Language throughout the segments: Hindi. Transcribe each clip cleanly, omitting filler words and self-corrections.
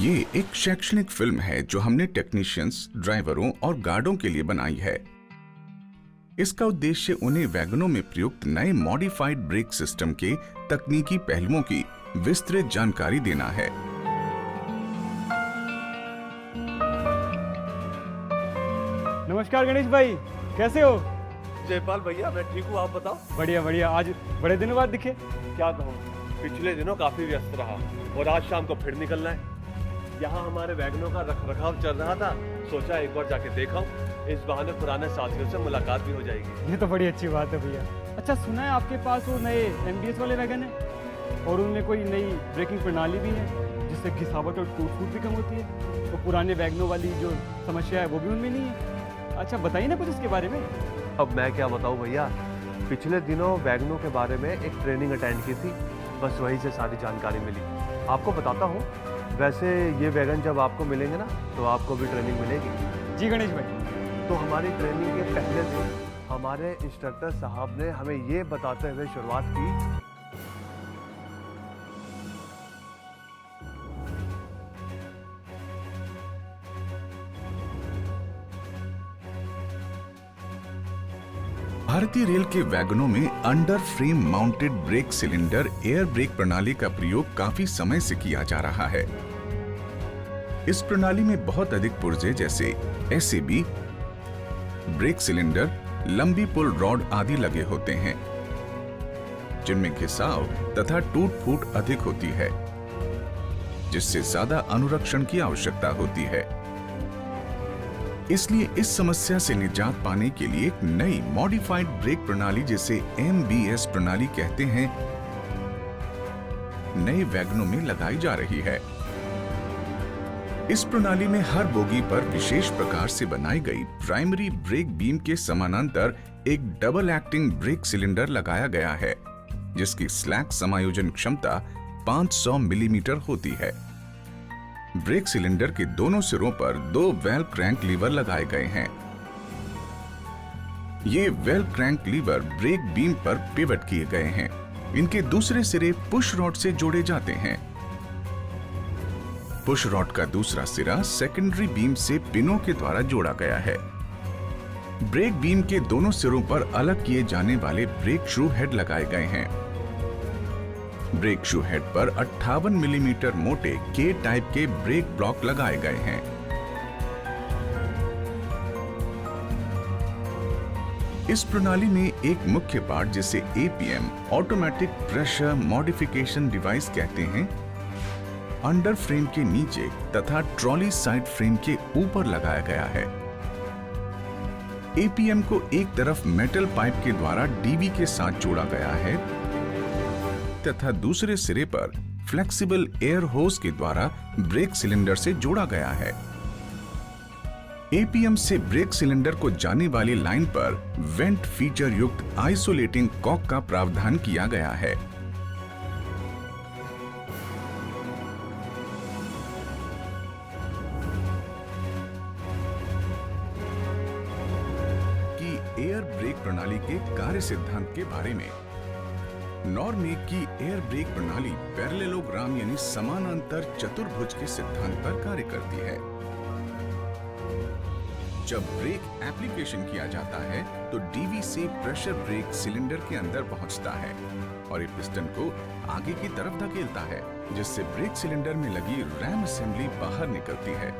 ये एक शैक्षणिक फिल्म है जो हमने टेक्नीशियंस, ड्राइवरों और गार्डों के लिए बनाई है। इसका उद्देश्य उन्हें वैगनों में प्रयुक्त नए मॉडिफाइड ब्रेक सिस्टम के तकनीकी पहलुओं की विस्तृत जानकारी देना है। नमस्कार गणेश भाई, कैसे हो? जयपाल भैया, मैं ठीक हूँ, आप बताओ। बढ़िया बढ़िया। आज बड़े दिनों बाद दिखे। क्या कहूँ, पिछले दिनों काफी व्यस्त रहा और आज शाम को फिर निकलना है। यहाँ हमारे वैगनों का रखरखाव चल रहा था, सोचा एक बार जाके देखा। इस बहाने पुराने साथियों से मुलाकात भी हो जाएगी। ये तो बड़ी अच्छी बात है भैया। अच्छा, सुना है आपके पास वो नए MBS वाले वैगन है और उनमें कोई नई ब्रेकिंग प्रणाली भी है जिससे घिसावट और टूट फूट भी कम होती है। तो पुराने वैगनों वाली जो समस्या है वो भी उनमें नहीं है। अच्छा, बताइए ना कुछ इसके बारे में। अब मैं क्या बताऊँ भैया, पिछले दिनों वैगनों के बारे में एक ट्रेनिंग अटेंड की थी, बस वहीं से सारी जानकारी मिली। आपको बताता हूँ। वैसे ये वैगन जब आपको मिलेंगे ना तो आपको भी ट्रेनिंग मिलेगी। जी गणेश भाई। तो हमारी ट्रेनिंग के पहले दिन हमारे इंस्ट्रक्टर साहब ने हमें ये बताते हुए शुरुआत की, भारतीय रेल के वैगनों में under frame mounted brake cylinder air brake प्रणाली का प्रयोग काफी समय से किया जा रहा है। इस प्रणाली में बहुत अधिक पुर्जे जैसे SAB, ब्रेक सिलेंडर, लंबी पुल रॉड आदि लगे होते हैं, जिनमें घिसाव तथा टूट फूट अधिक होती है, जिससे ज्यादा अनुरक्षण की आवश्यकता होती है। इसलिए इस समस्या से निजात पाने के लिए एक नई मॉडिफाइड ब्रेक प्रणाली, जिसे MBS प्रणाली कहते हैं, नए वैगनों में लगाई जा रही है। इस प्रणाली में हर बोगी पर विशेष प्रकार से बनाई गई प्राइमरी ब्रेक बीम के समानांतर एक डबल एक्टिंग ब्रेक सिलेंडर लगाया गया है, जिसकी स्लैक समायोजन क्षमता 500 मिलीमीटर होती है। ब्रेक सिलेंडर के दोनों सिरों पर 2 वेल क्रैंक लीवर लगाए गए हैं। ये bell crank lever brake beam पर पिवट किए गए हैं। इनके दूसरे सिरे पुश रॉड से जोड़े जाते हैं। पुश रॉड का दूसरा सिरा सेकेंडरी बीम से पिनों के द्वारा जोड़ा गया है। ब्रेक बीम के दोनों सिरों पर अलग किए जाने वाले ब्रेक शू हेड लगाए गए हैं। ब्रेक शू हेड पर 58 मिलीमीटर मोटे K टाइप के ब्रेक ब्लॉक लगाए गए हैं। इस प्रणाली में एक मुख्य पार्ट, जिसे APM automatic pressure modification device कहते हैं, अंडर फ्रेम के नीचे तथा ट्रॉली साइड फ्रेम के ऊपर लगाया गया है। APM को एक तरफ मेटल पाइप के द्वारा DB के साथ जोड़ा गया है तथा दूसरे सिरे पर फ्लेक्सिबल एयर होस के द्वारा ब्रेक सिलेंडर से जोड़ा गया है। APM से ब्रेक सिलेंडर को जाने वाली लाइन पर वेंट फीचर युक्त आइसोलेटिंग कॉक का प्रावधान किया गया है। एयर ब्रेक प्रणाली के कार्य सिद्धांत के बारे में। नॉर्मेक की एयर ब्रेक प्रणाली पैरेललोग्राम यानी समानांतर चतुर्भुज के सिद्धांत पर कार्य करती है। जब ब्रेक एप्लीकेशन किया जाता है तो DB से प्रेशर ब्रेक सिलेंडर के अंदर पहुंचता है और ये पिस्टन को आगे की तरफ धकेलता है, जिससे ब्रेक सिलेंडर में लगी रैम असेंबली बाहर निकलती है।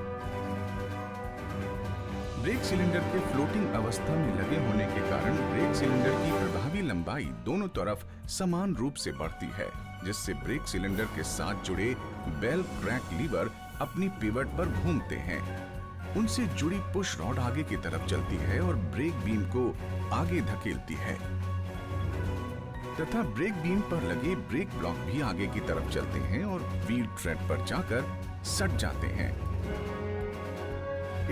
ब्रेक सिलेंडर के फ्लोटिंग अवस्था में लगे होने के कारण ब्रेक सिलेंडर की प्रभावी लंबाई दोनों तरफ समान रूप से बढ़ती है, जिससे ब्रेक सिलेंडर के साथ जुड़े बेल क्रैंक लीवर अपनी पिवट पर घूमते हैं। उनसे जुड़ी पुश रॉड आगे की तरफ चलती है और ब्रेक बीम को आगे धकेलती है तथा ब्रेक बीम पर लगे ब्रेक ब्लॉक भी आगे की तरफ चलते हैं और व्हील ट्रेड पर जाकर सट जाते हैं।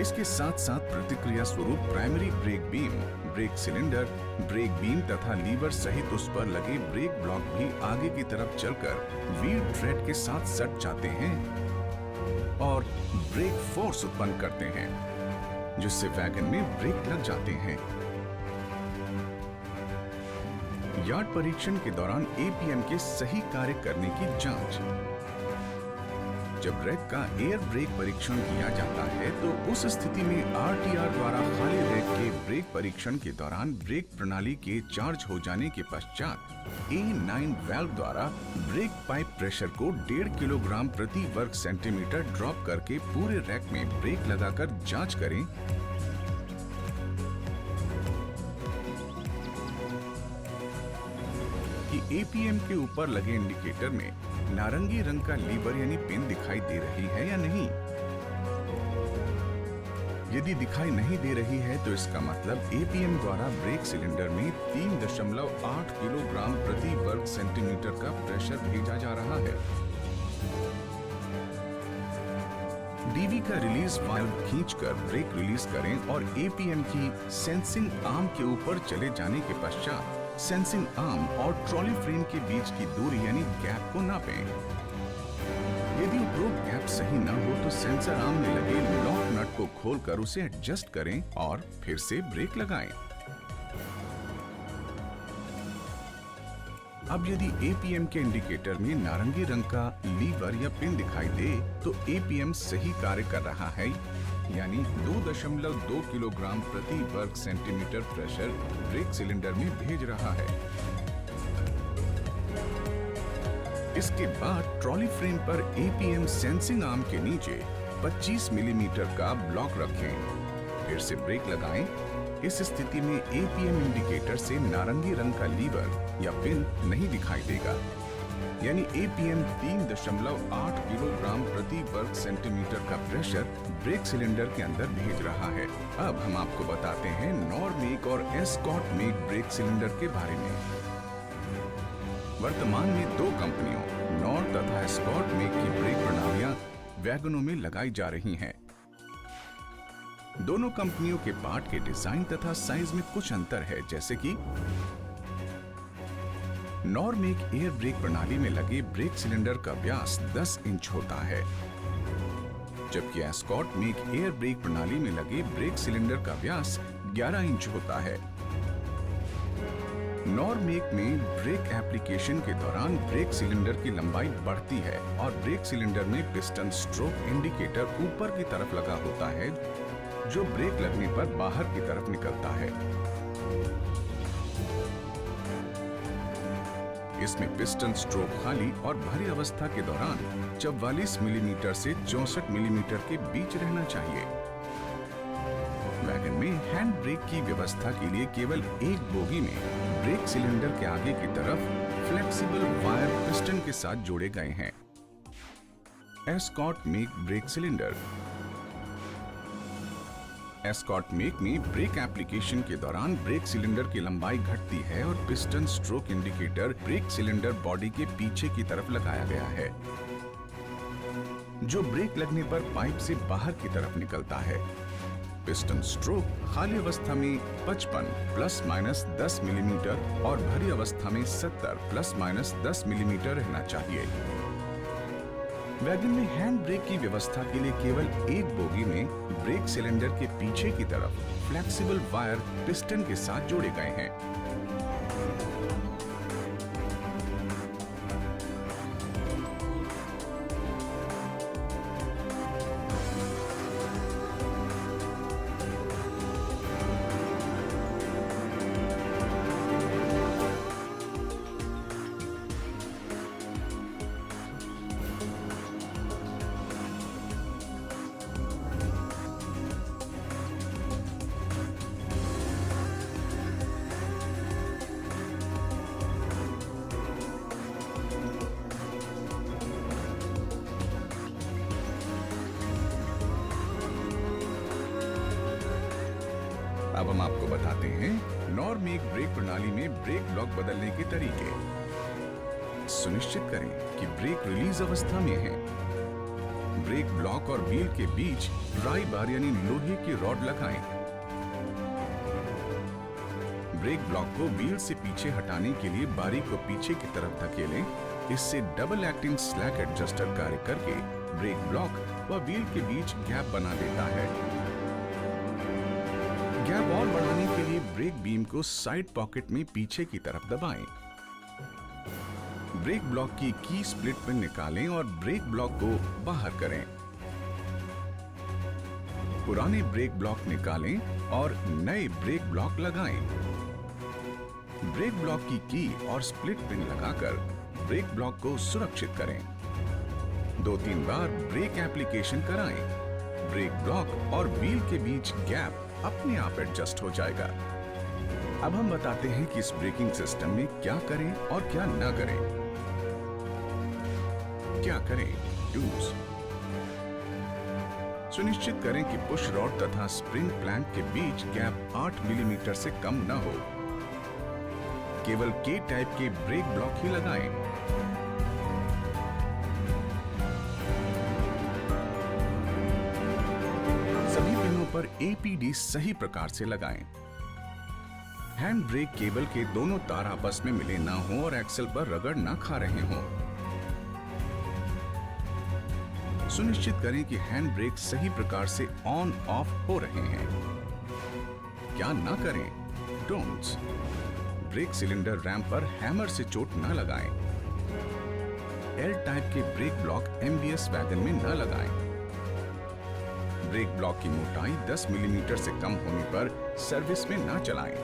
इसके साथ साथ प्रतिक्रिया स्वरूप primary brake beam, brake cylinder, brake beam तथा लीवर सहित उस पर लगे ब्रेक ब्लॉक भी आगे की तरफ चलकर व्हील ट्रेड के साथ सट जाते हैं और ब्रेक फोर्स उत्पन्न करते हैं, जिससे वैगन में ब्रेक लग जाते हैं। यार्ड परीक्षण के दौरान APM के सही कार्य करने की जांच। जब रैक का एयर ब्रेक परीक्षण किया जाता है तो उस स्थिति में आरटीआर द्वारा खाली रैक के ब्रेक परीक्षण के दौरान ब्रेक प्रणाली के चार्ज हो जाने के पश्चात A9 वाल्व द्वारा ब्रेक पाइप प्रेशर को 1.5 किलोग्राम प्रति वर्ग सेंटीमीटर ड्रॉप करके पूरे रैक में ब्रेक लगाकर जांच करें कि एपीएम के ऊपर लगे इंडिकेटर में नारंगी रंग का लीवर यानी पिन दिखाई दे रही है या नहीं। यदि दिखाई नहीं दे रही है तो इसका मतलब एपीएम द्वारा ब्रेक सिलेंडर में 3.8 किलोग्राम प्रति वर्ग सेंटीमीटर का प्रेशर भेजा जा रहा है। डीवी का रिलीज वाल्व खींचकर ब्रेक रिलीज करें और एपीएम की सेंसिंग आर्म के ऊपर चले जाने के पश्चात सेंसिंग आर्म और ट्रॉली फ्रेम के बीच की दूरी यानी गैप को नापें। यदि उपरोक्त गैप सही न हो तो सेंसर आर्म में लगे लॉक नट को खोलकर उसे एडजस्ट करें और फिर से ब्रेक लगाएं। अब यदि एपीएम के इंडिकेटर में नारंगी रंग का लीवर या पिन दिखाई दे तो एपीएम सही कार्य कर रहा है, यानी 2.2 किलोग्राम प्रति वर्ग सेंटीमीटर प्रेशर ब्रेक सिलेंडर में भेज रहा है। इसके बाद ट्रॉली फ्रेम पर एपीएम सेंसिंग आर्म के नीचे 25 मिलीमीटर का ब्लॉक रखें, फिर से ब्रेक लगाएं। इस स्थिति में एपीएम इंडिकेटर से नारंगी रंग का लीवर या पिन नहीं दिखाई देगा, यानी एपीएम 3.8 किलोग्राम प्रति वर्ग सेंटीमीटर का प्रेशर ब्रेक सिलेंडर के अंदर भेज रहा है। अब हम आपको बताते हैं नॉरमेक और एस्कॉट मेक ब्रेक सिलेंडर के बारे में। वर्तमान में 2 कंपनियों नॉर तथा एस्कॉट मेक की ब्रेक प्रणालियां वैगनों में लगाई जा रही हैं। दोनों कंपनियों के पार्ट के डिजाइन तथा साइज में कुछ अंतर है, जैसे कि नॉरमेक एयर ब्रेक प्रणाली में लगे ब्रेक सिलेंडर का व्यास 10 इंच होता है, जबकि एस्कॉट मेक एयर ब्रेक प्रणाली में लगे ब्रेक सिलेंडर का व्यास 11 इंच होता है। नॉरमेक में ब्रेक एप्लीकेशन के दौरान ब्रेक सिलेंडर की लंबाई बढ़ती है और ब्रेक सिलेंडर में पिस्टन स्ट्रोक इंडिकेटर ऊपर की तरफ लगा होता है, जो ब्रेक लगने पर बाहर की तरफ निकलता है। इसमें पिस्टन स्ट्रोक खाली और भरी अवस्था के दौरान 44 मिलीमीटर से 64 मिलीमीटर के बीच रहना चाहिए। वैगन में हैंड ब्रेक की व्यवस्था के लिए केवल एक बोगी में ब्रेक सिलेंडर के आगे की तरफ फ्लेक्सिबल वायर पिस्टन के साथ जोड़े गए हैं। Escort make brake cylinder. Escort make में ब्रेक एप्लीकेशन के दौरान ब्रेक सिलेंडर की लंबाई घटती है और piston stroke indicator brake cylinder body के पीछे की तरफ लगाया गया है, जो ब्रेक लगने पर पाइप से बाहर की तरफ निकलता है। पिस्टन स्ट्रोक खाली अवस्था में 55 ± 10 मिलीमीटर और भरी अवस्था में 70 ± 10 मिलीमीटर रहना चाहिए। वैगन में हैंड ब्रेक की व्यवस्था के लिए केवल एक बोगी में ब्रेक सिलेंडर के पीछे की तरफ फ्लेक्सिबल वायर पिस्टन के साथ जोड़े गए हैं। अब हम आपको बताते हैं नॉरमेक ब्रेक प्रणाली में ब्रेक लॉक बदलने के तरीके। सुनिश्चित करें कि ब्रेक रिलीज अवस्था में है। ब्रेक ब्लॉक और व्हील के बीच राई बार यानी लोहे की रॉड लगाएं। ब्रेक ब्लॉक को व्हील से पीछे हटाने के लिए बारी को पीछे की तरफ धकेलें। इससे डबल एक्टिंग स्लैक एडजस्टर कार्य करके ब्रेक ब्लॉक व व्हील के बीच गैप बना देता है। गैप और बढ़ाने के लिए ब्रेक बीम को साइड पॉकेट में पीछे की तरफ दबाएं। ब्रेक ब्लॉक की स्प्लिट पिन निकालें और ब्रेक ब्लॉक को बाहर करें। पुराने ब्रेक ब्लॉक निकालें और नए ब्रेक ब्लॉक लगाएं। ब्रेक ब्लॉक की और स्प्लिट पिन लगाकर ब्रेक ब्लॉक को सुरक्षित करें। 2-3 बार ब्रेक एप्लीकेशन कराएं। ब्रेक ब्लॉक और व्हील के बीच गैप अपने आप एडजस्ट हो जाएगा। अब हम बताते हैं कि इस ब्रेकिंग सिस्टम में क्या करें और क्या ना करें। क्या करें? डूज। सुनिश्चित करें कि पुश रॉड तथा स्प्रिंग प्लैंक के बीच गैप 8 मिलीमीटर से कम न हो। केवल के टाइप के ब्रेक ब्लॉक ही लगाएं। सभी पिनों पर एपीडी सही प्रकार से लगाएं। हैंड ब्रेक केबल के दोनों तार आपस में मिले ना हो और एक्सल पर रगड़ ना खा रहे हों। सुनिश्चित करें कि हैंड ब्रेक सही प्रकार से ऑन ऑफ हो रहे हैं। क्या ना करें? डोंट्स। ब्रेक सिलेंडर रैम पर हैमर से चोट न लगाएं। एल टाइप के ब्रेक ब्लॉक एमबीएस वैगन में न लगाएं। ब्रेक ब्लॉक की मोटाई 10 मिलीमीटर से कम होने पर सर्विस में न चलाएं।